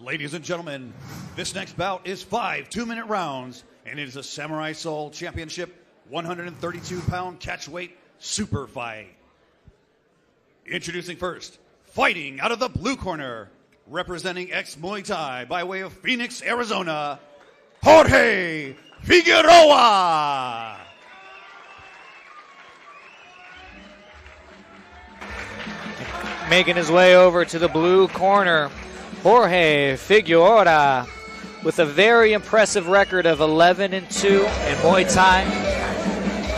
Ladies and gentlemen, this next bout is 5 2-minute rounds, and it is a Samurai Soul Championship 132-pound catchweight super fight. Introducing first, fighting out of the blue corner, representing ex-Muay Thai by way of Phoenix, Arizona, Jorge Figueroa. Making his way over to the blue corner, Jorge Figueroa, with a very impressive record of 11-2 in Muay Thai.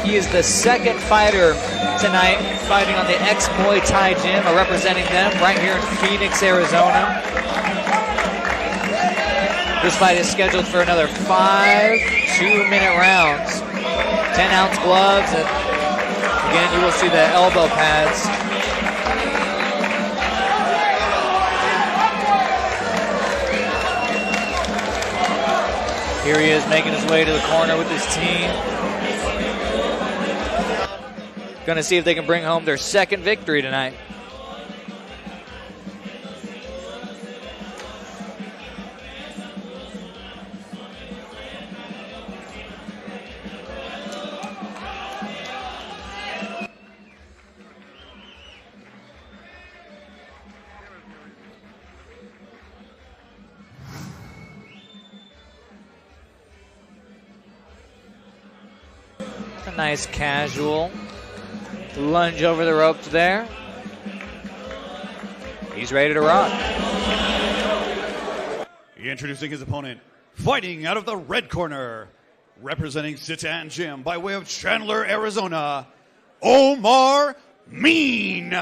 He is the second fighter tonight fighting on the ex-Muay Thai gym, or representing them right here in Phoenix, Arizona. This fight is scheduled for another 5 2-minute rounds. 10-ounce gloves, and again, you will see the elbow pads. Here he is making his way to the corner with his team. Going to see if they can bring home their second victory tonight. A nice casual lunge over the ropes there. He's ready to rock. Introducing his opponent, fighting out of the red corner, representing Sitan Gym by way of Chandler, Arizona, Omar Mateen.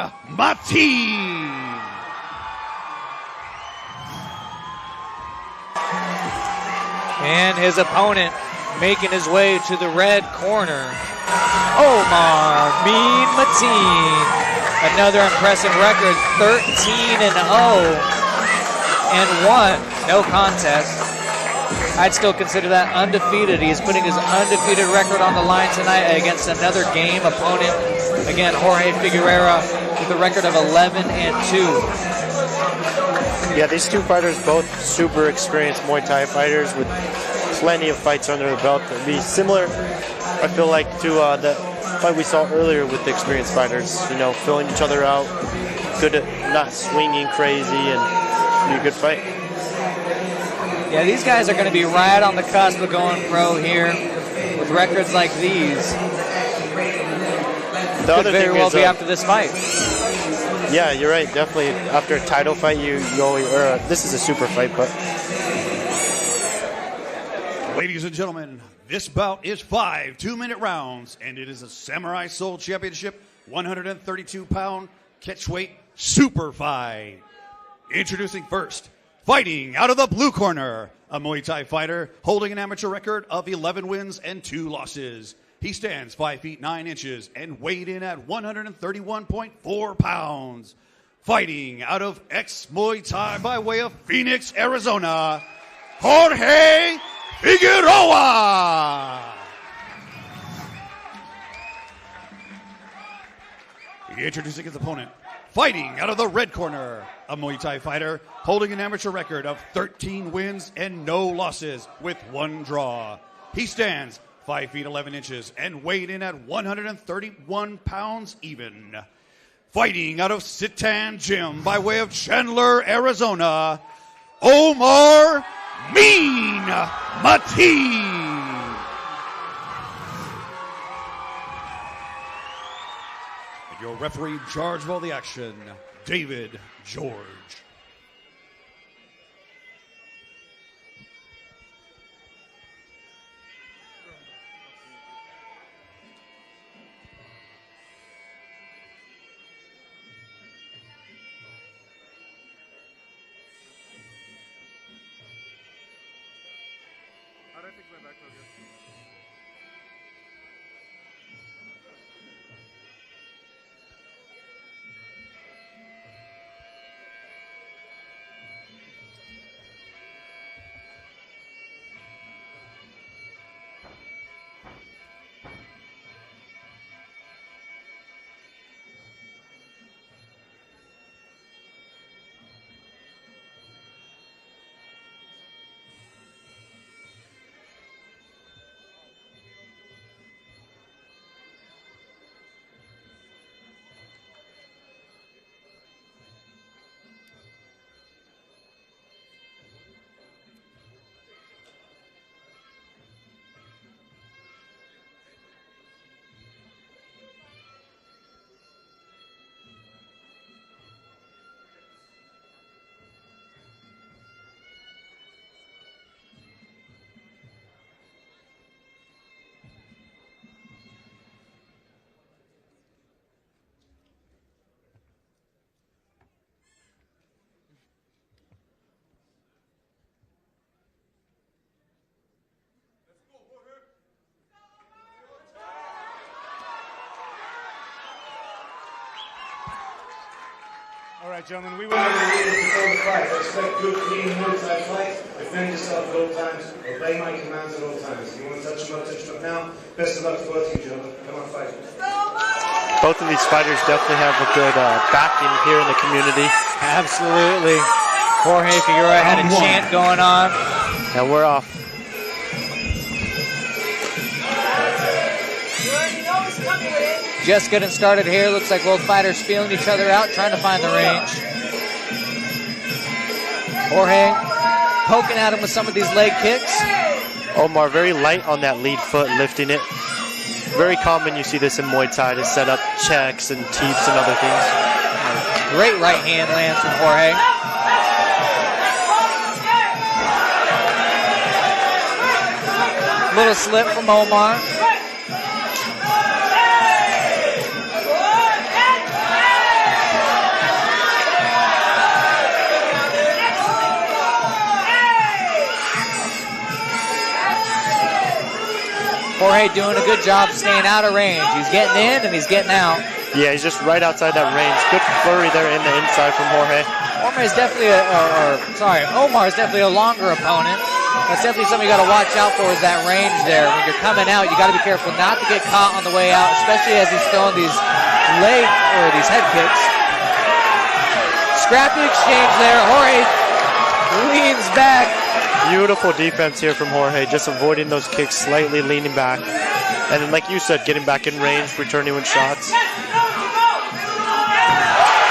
And his opponent making his way to the red corner, Omar Mateen. Another impressive record, 13-0 and 1, no contest. I'd still consider that undefeated. He's putting his undefeated record on the line tonight against another game opponent. Again, Jorge Figueroa with a record of 11-2. Yeah, these two fighters both super experienced Muay Thai fighters with plenty of fights under the belt. It'll be similar, I feel like, to the fight we saw earlier with the experienced fighters. You know, filling each other out, good at not swinging crazy, and be a good fight. Yeah, these guys are going to be right on the cusp of going pro here with records like these. Could very well be after this fight. Yeah, you're right. Definitely after a title fight, you always, this is a super fight, but. Ladies and gentlemen, this bout is 5 2-minute rounds, and it is a Samurai Soul Championship 132-pound catchweight super fight. Introducing first, fighting out of the blue corner, a Muay Thai fighter holding an amateur record of 11 wins and 2 losses. He stands 5 feet 9 inches and weighed in at 131.4 pounds. Fighting out of ex-Muay Thai by way of Phoenix, Arizona, Jorge Figueroa. Introducing his opponent, fighting out of the red corner, a Muay Thai fighter holding an amateur record of 13 wins and no losses with 1 draw. He stands 5 feet 11 inches and weighed in at 131 pounds even. Fighting out of Sitan Gym by way of Chandler, Arizona, Omar Mateen. And your referee in charge of all the action, David George. How do I fix my back again? right, gentlemen, we will have to leave before the fight. I expect good, clean, Muay Thai fight. Defend yourself at all times. Obey my commands at all times. You want to touch them up, touch them up now. Best of luck to both of you, gentlemen. Come on, fight. Both of these fighters definitely have a good backing here in the community. Absolutely. Jorge Figueroa had a chant going on. And we're off. Just getting started here. Looks like both fighters feeling each other out, trying to find the range. Jorge poking at him with some of these leg kicks. Omar very light on that lead foot, lifting it. Very common, you see this in Muay Thai to set up checks and teeps and other things. Great right hand lands from Jorge. Little slip from Omar. Jorge doing a good job staying out of range. He's getting in and he's getting out. Yeah, he's just right outside that range. Good flurry there in the inside from Jorge. Omar is definitely a longer opponent. That's definitely something you got to watch out for, is that range there. When you're coming out, you got to be careful not to get caught on the way out, especially as he's throwing these these head kicks. Scrappy exchange there. Jorge leans back. Beautiful defense here from Jorge, just avoiding those kicks, slightly leaning back. And then, like you said, getting back in range, returning with shots.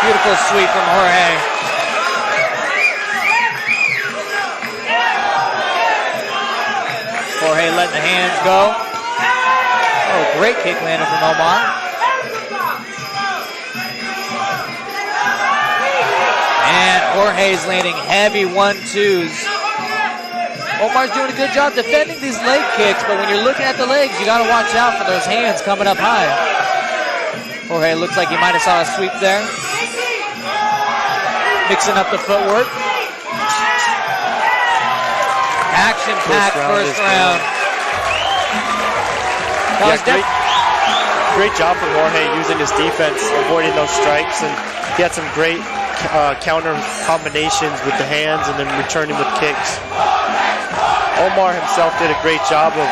Beautiful sweep from Jorge. Jorge letting the hands go. Oh, great kick landed from Omar. And Jorge's landing heavy 1-2s. Omar's doing a good job defending these leg kicks, but when you're looking at the legs, you got to watch out for those hands coming up high. Jorge looks like he might have saw a sweep there. Mixing up the footwork. Action-packed first round. That was great job from Jorge using his defense, avoiding those strikes, and he had some great counter combinations with the hands and then returning with kicks. Omar himself did a great job of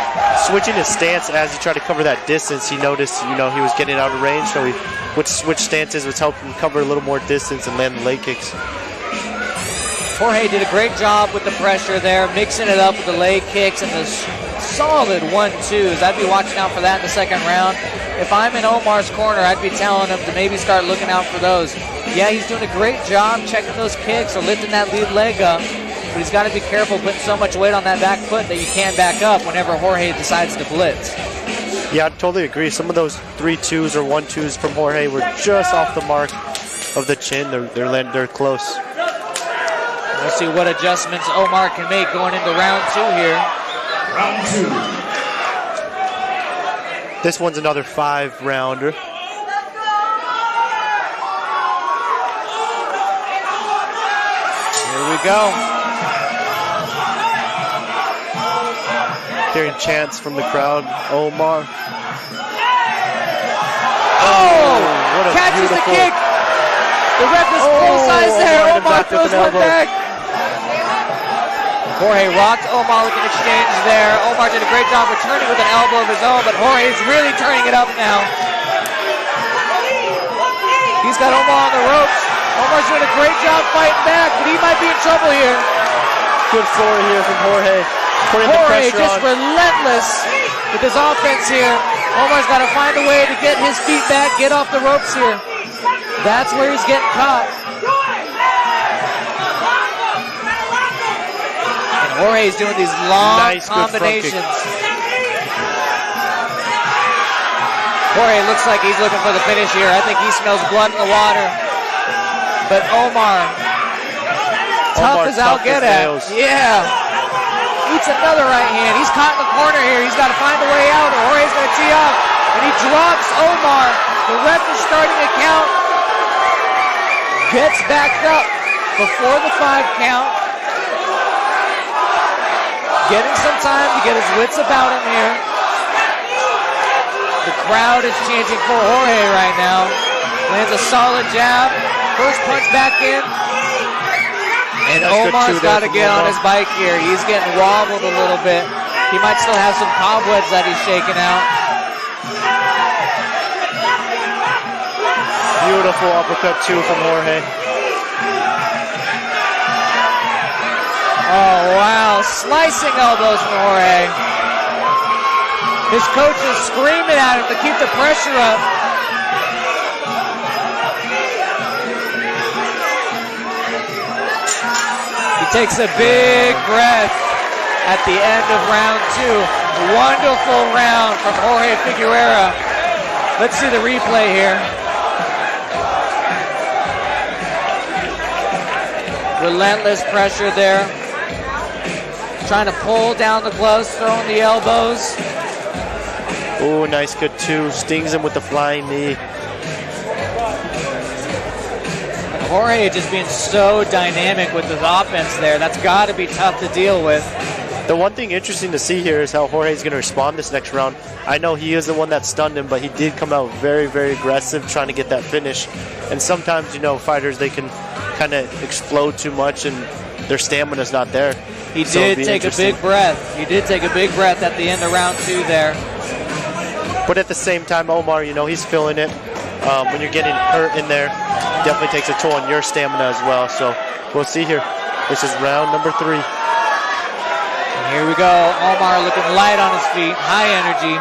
switching his stance as he tried to cover that distance. He noticed, he was getting out of range, so he would switch stances, which helped him cover a little more distance and land the leg kicks. Jorge did a great job with the pressure there, mixing it up with the leg kicks and the solid 1-2s. I'd be watching out for that in the second round. If I'm in Omar's corner, I'd be telling him to maybe start looking out for those. Yeah, he's doing a great job checking those kicks or lifting that lead leg up, but he's got to be careful putting so much weight on that back foot that you can't back up whenever Jorge decides to blitz. Yeah, I totally agree. Some of those 3-2s or 1-2s from Jorge were just off the mark of the chin. They're close. We'll see what adjustments Omar can make going into round 2 here. Round 2. This one's another 5-rounder. Here we go. Hearing chants from the crowd. Omar. Oh! Catches the kick! The ref is full size there. Omar throws one back. Jorge rocked Omar with an exchange there. Omar did a great job returning with an elbow of his own, but Jorge's really turning it up now. He's got Omar on the ropes. Omar's doing a great job fighting back, but he might be in trouble here. Good flurry here from Jorge. Jorge just relentless with his offense here. Omar's got to find a way to get his feet back, get off the ropes here. That's where he's getting caught. And Jorge's doing these long combinations. Jorge looks like he's looking for the finish here. I think he smells blood in the water. But Omar, tough as I'll get at. Yeah. Eats another right hand. He's caught in the corner here. He's got to find a way out, or Jorge's going to tee off. And he drops Omar. The ref is starting to count. Gets backed up before the 5 count. Getting some time to get his wits about him here. The crowd is chanting for Jorge right now. Lands a solid jab. First punch back in. And That's good Omar's too there got to from get on Omar. his bike here. He's getting wobbled a little bit. He might still have some cobwebs that he's shaking out. Beautiful uppercut too from Jorge. Oh, wow. Slicing elbows from Jorge. His coach is screaming at him to keep the pressure up. He takes a big breath at the end of round 2. Wonderful round from Jorge Figueroa. Let's see the replay here. Relentless pressure there. Trying to pull down the gloves, throwing the elbows. Oh, nice good too. Stings him with the flying knee. Jorge just being so dynamic with his offense there. That's got to be tough to deal with. The one thing interesting to see here is how Jorge is going to respond this next round. I know he is the one that stunned him, but he did come out very, very aggressive trying to get that finish. And sometimes, you know, fighters, they can kind of explode too much and their stamina's not there. He did take a big breath. He did take a big breath at the end of round 2 there. But at the same time, Omar, you know, he's feeling it. When you're getting hurt in there, it definitely takes a toll on your stamina as well. So we'll see here. This is round number 3. And here we go. Omar looking light on his feet, high energy.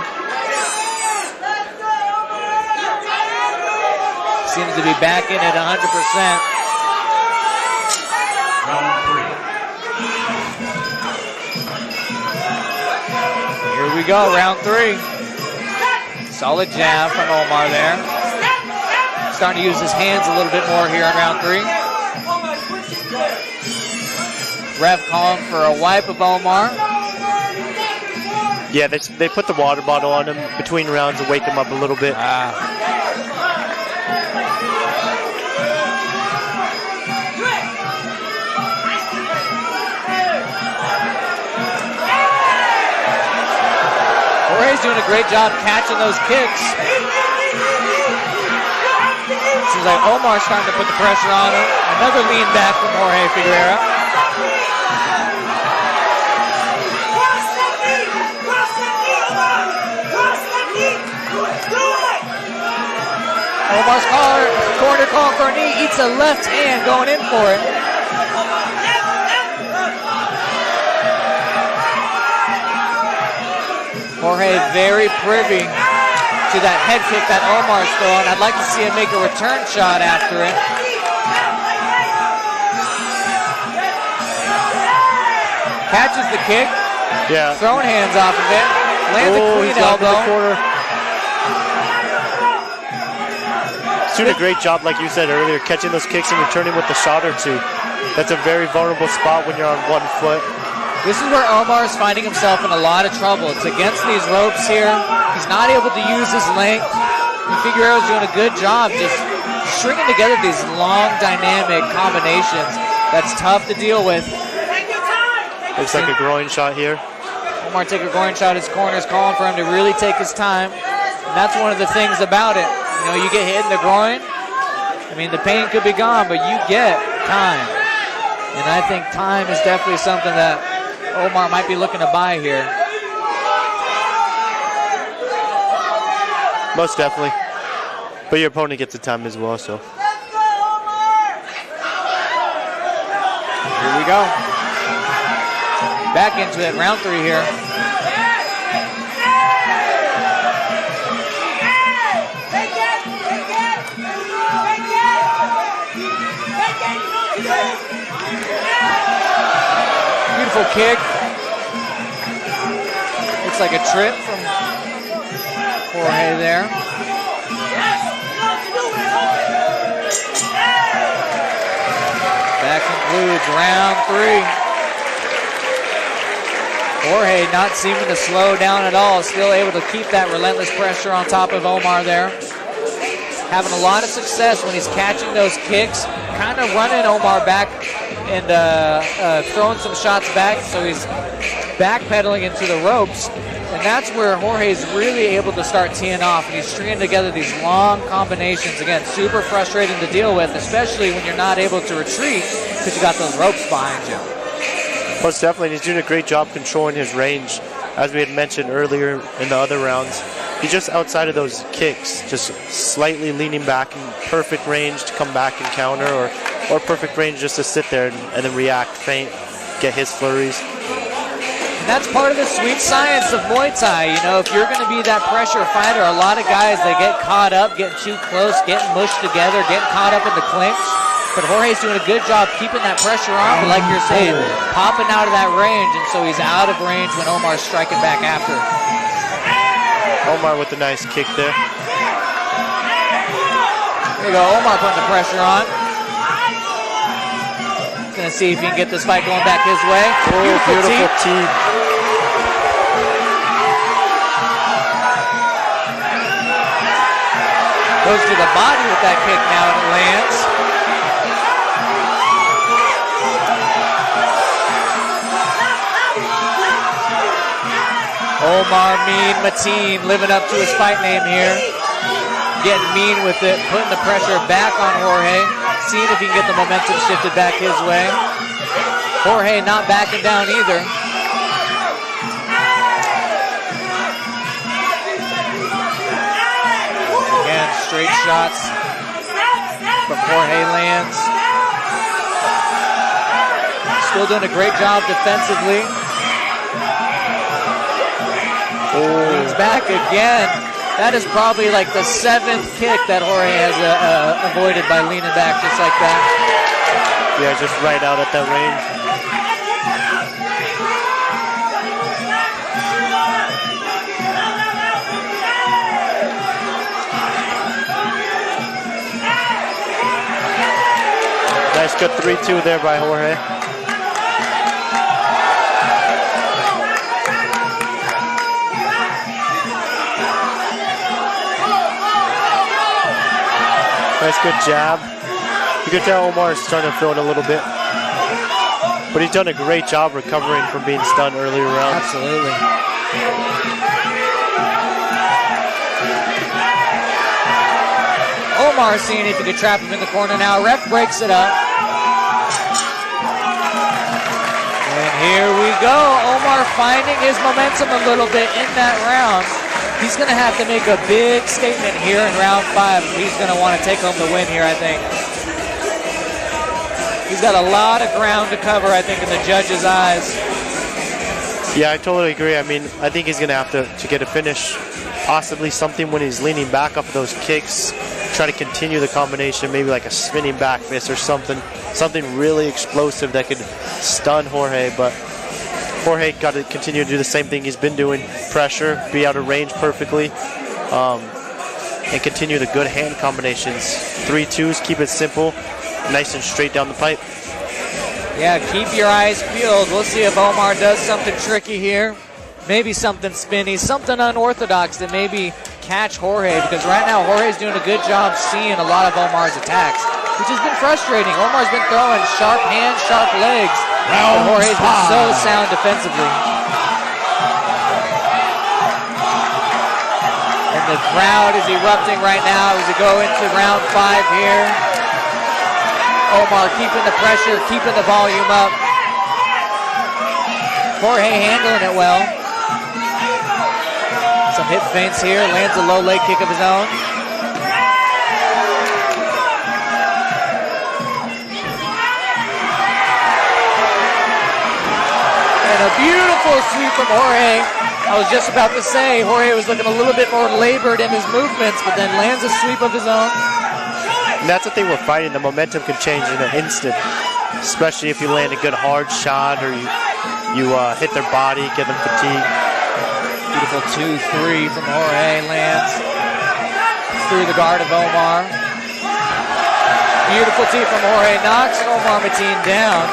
Seems to be back in at 100%. Here we go, round 3. Solid jab from Omar there. Starting to use his hands a little bit more here in round 3. Ref calling for a wipe of Omar. Yeah, they put the water bottle on him between rounds to wake him up a little bit. Jorge's doing a great job catching those kicks. Seems like Omar's starting to put the pressure on him. Another lean back from Jorge Figueroa. Omar's corner calling for a knee. Eats a left hand going in for it. Jorge very privy to that head kick that Omar's throwing. I'd like to see him make a return shot after it. Catches the kick. Yeah. Throwing hands off of it. Lands a clean elbow. He's doing a great job, like you said earlier, catching those kicks and returning with a shot or two. That's a very vulnerable spot when you're on one foot. This is where Omar is finding himself in a lot of trouble. It's against these ropes here. He's not able to use his length. And Figueroa's doing a good job just stringing together these long, dynamic combinations. That's tough to deal with. Looks like a groin shot here. Omar take a groin shot. His corner's calling for him to really take his time. And that's one of the things about it. You know, you get hit in the groin. I mean, the pain could be gone, but you get time. And I think time is definitely something that Omar might be looking to buy here. Most definitely. But your opponent gets the time as well, so. Here we go. Back into it, round 3 here. Beautiful kick. Looks like a trip from Jorge there. That concludes round 3. Jorge not seeming to slow down at all. Still able to keep that relentless pressure on top of Omar there. Having a lot of success when he's catching those kicks. Kind of running Omar back and throwing some shots back, so he's backpedaling into the ropes. And that's where Jorge's really able to start teeing off, and he's stringing together these long combinations. Again, super frustrating to deal with, especially when you're not able to retreat because you got those ropes behind you. Most definitely, he's doing a great job controlling his range. As we had mentioned earlier in the other rounds, he's just outside of those kicks, just slightly leaning back in perfect range to come back and counter, or perfect range just to sit there and then react, feint, get his flurries. And that's part of the sweet science of Muay Thai. You know, if you're going to be that pressure fighter, a lot of guys, they get caught up, getting too close, getting mushed together, getting caught up in the clinch. But Jorge's doing a good job keeping that pressure on, but like you're saying, popping out of that range, and so he's out of range when Omar's striking back after. Omar with a nice kick there. There you go, Omar putting the pressure on. Gonna see if he can get this fight going back his way. Beautiful tee. Goes to the body with that kick now, and it lands. Omar Mateen living up to his fight name here. Getting mean with it, putting the pressure back on Jorge. Seeing if he can get the momentum shifted back his way. Jorge not backing down either. Again, straight shots from Jorge lands. Still doing a great job defensively. Leans back again. That is probably like the 7th kick that Jorge has avoided by leaning back just like that. Yeah, just right out at that range. Nice good 3-2 there by Jorge. Nice good jab. You can tell Omar is starting to feel it a little bit. But he's done a great job recovering from being stunned earlier rounds. Absolutely. Omar seeing if he could trap him in the corner now. Ref breaks it up. And here we go. Omar finding his momentum a little bit in that round. He's going to have to make a big statement here in round 5. He's going to want to take home the win here, I think. He's got a lot of ground to cover, I think, in the judges' eyes. Yeah, I totally agree. I mean, I think he's going to have to get a finish, possibly something when he's leaning back off of those kicks, try to continue the combination, maybe like a spinning back fist or something really explosive that could stun Jorge, but Jorge got to continue to do the same thing he's been doing, pressure, be out of range perfectly, and continue the good hand combinations. 3-2s, keep it simple, nice and straight down the pipe. Yeah, keep your eyes peeled. We'll see if Omar does something tricky here. Maybe something spinny, something unorthodox that maybe catch Jorge, because right now Jorge's doing a good job seeing a lot of Omar's attacks, which has been frustrating. Omar's been throwing sharp hands, sharp legs, but Jorge's been so sound defensively. And the crowd is erupting right now as we go into round 5 here. Omar keeping the pressure, keeping the volume up. Jorge handling it well. Some hip feints here, lands a low leg kick of his own. And a beautiful sweep from Jorge. I was just about to say, Jorge was looking a little bit more labored in his movements, but then lands a sweep of his own. And that's the thing with fighting, the momentum can change in an instant, especially if you land a good hard shot or you hit their body, give them fatigue. Beautiful 2-3 from Jorge, lands through the guard of Omar. Beautiful tee from Jorge, knocks Omar Mateen down.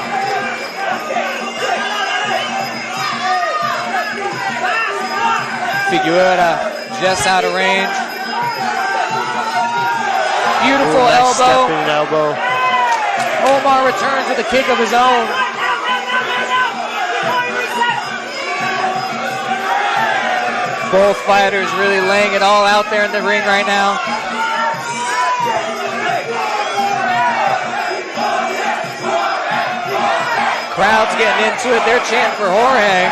Figueroa just out of range. Beautiful nice elbow. Stepping elbow. Omar returns with a kick of his own. Both fighters really laying it all out there in the ring right now. Crowd's getting into it. They're chanting for Jorge.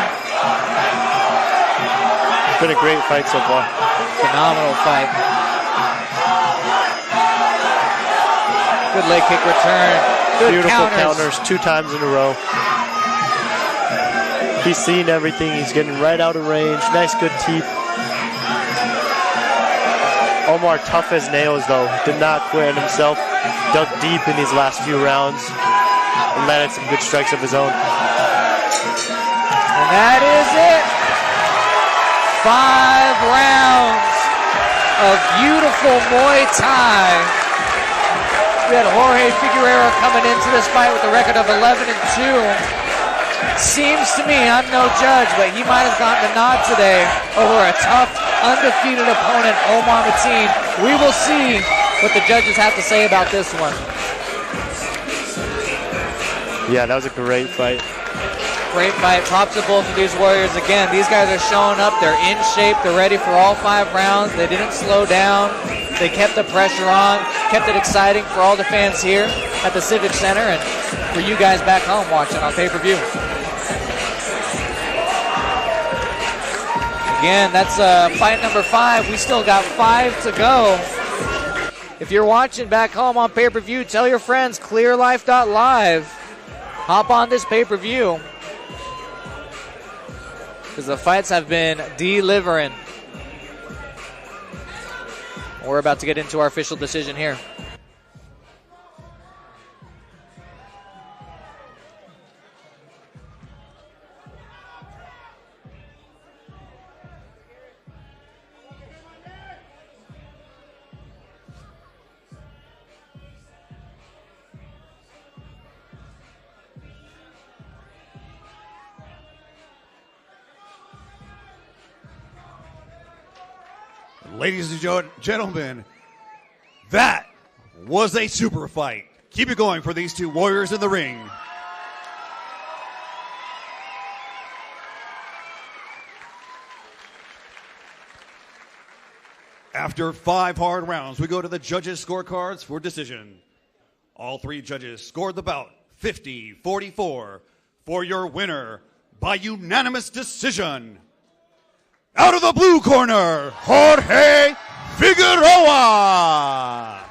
It's been a great fight so far. Phenomenal fight. Good leg kick return. Good Beautiful counters 2 times in a row. He's seen everything. He's getting right out of range. Nice, good teeth. Omar, tough as nails, though. Did not quit himself. Dug deep in these last few rounds and landed some good strikes of his own. And that is it. 5 rounds of beautiful Muay Thai. We had Jorge Figueroa coming into this fight with a record of 11-2. Seems to me, I'm no judge, but he might have gotten a nod today over a tough, undefeated opponent, Omar Mateen. We will see what the judges have to say about this one. Yeah, that was a great fight. Great fight. Props to both of these warriors. Again, these guys are showing up. They're in shape. They're ready for all 5 rounds. They didn't slow down. They kept the pressure on, kept it exciting for all the fans here at the Civic Center and for you guys back home watching on pay-per-view. Again, that's fight number 5. We still got 5 to go. If you're watching back home on pay-per-view, tell your friends, clearlife.live. Hop on this pay-per-view. Because the fights have been delivering. We're about to get into our official decision here. Ladies and gentlemen, that was a super fight. Keep it going for these 2 warriors in the ring. After 5 hard rounds, we go to the judges' scorecards for decision. All 3 judges scored the bout 50-44 for your winner by unanimous decision. Out of the blue corner, Jorge Figueroa.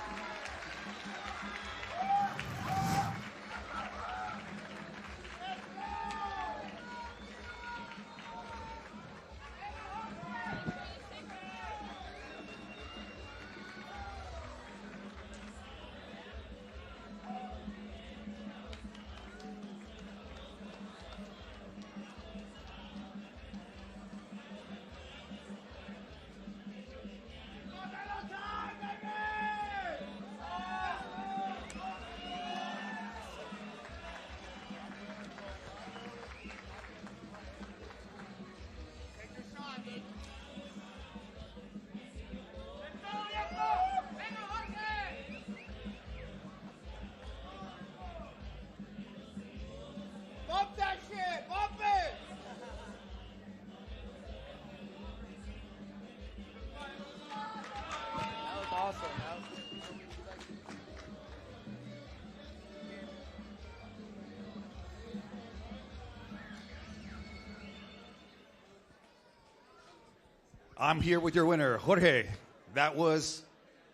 I'm here with your winner, Jorge. That was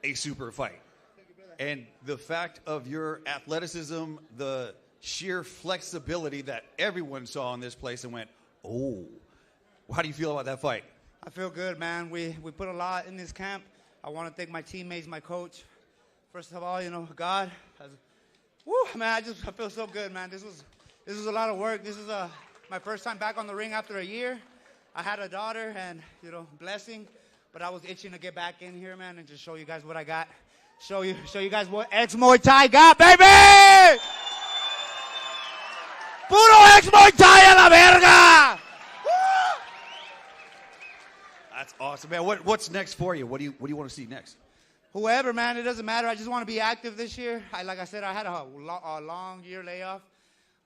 a super fight. And the fact of your athleticism, the sheer flexibility that everyone saw in this place and went, oh. How do you feel about that fight? I feel good, man. We put a lot in this camp. I want to thank my teammates, my coach. First of all, God. Man, I feel so good, man. This was a lot of work. This is my first time back on the ring after a year. I had a daughter and, blessing, but I was itching to get back in here, man, and just show you guys what I got. Show you guys what ex-Muay Thai got, baby! Puro ex-Muay Thai a la verga! That's awesome, man. What's next for you? What do you want to see next? whoever, man, it doesn't matter. I just want to be active this year. Like I said, I had a long year layoff.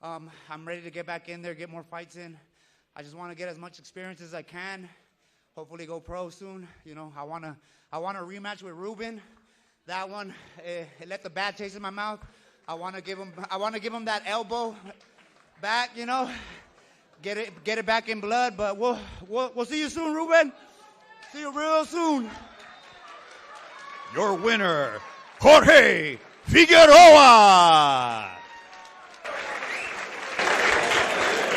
I'm ready to get back in there, get more fights in. I just want to get as much experience as I can. Hopefully go pro soon. You know, I want a rematch with Ruben. That one, it left a bad taste in my mouth. I want to give him that elbow back, you know. Get it back in blood, but we'll see you soon, Ruben. See you real soon. Your winner, Jorge Figueroa.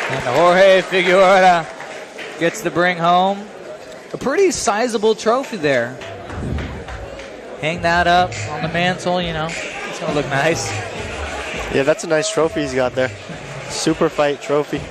And Jorge Figueroa gets to bring home a pretty sizable trophy there. Hang that up on the mantle, you know. It's going to look nice. Yeah, that's a nice trophy he's got there. Super fight trophy.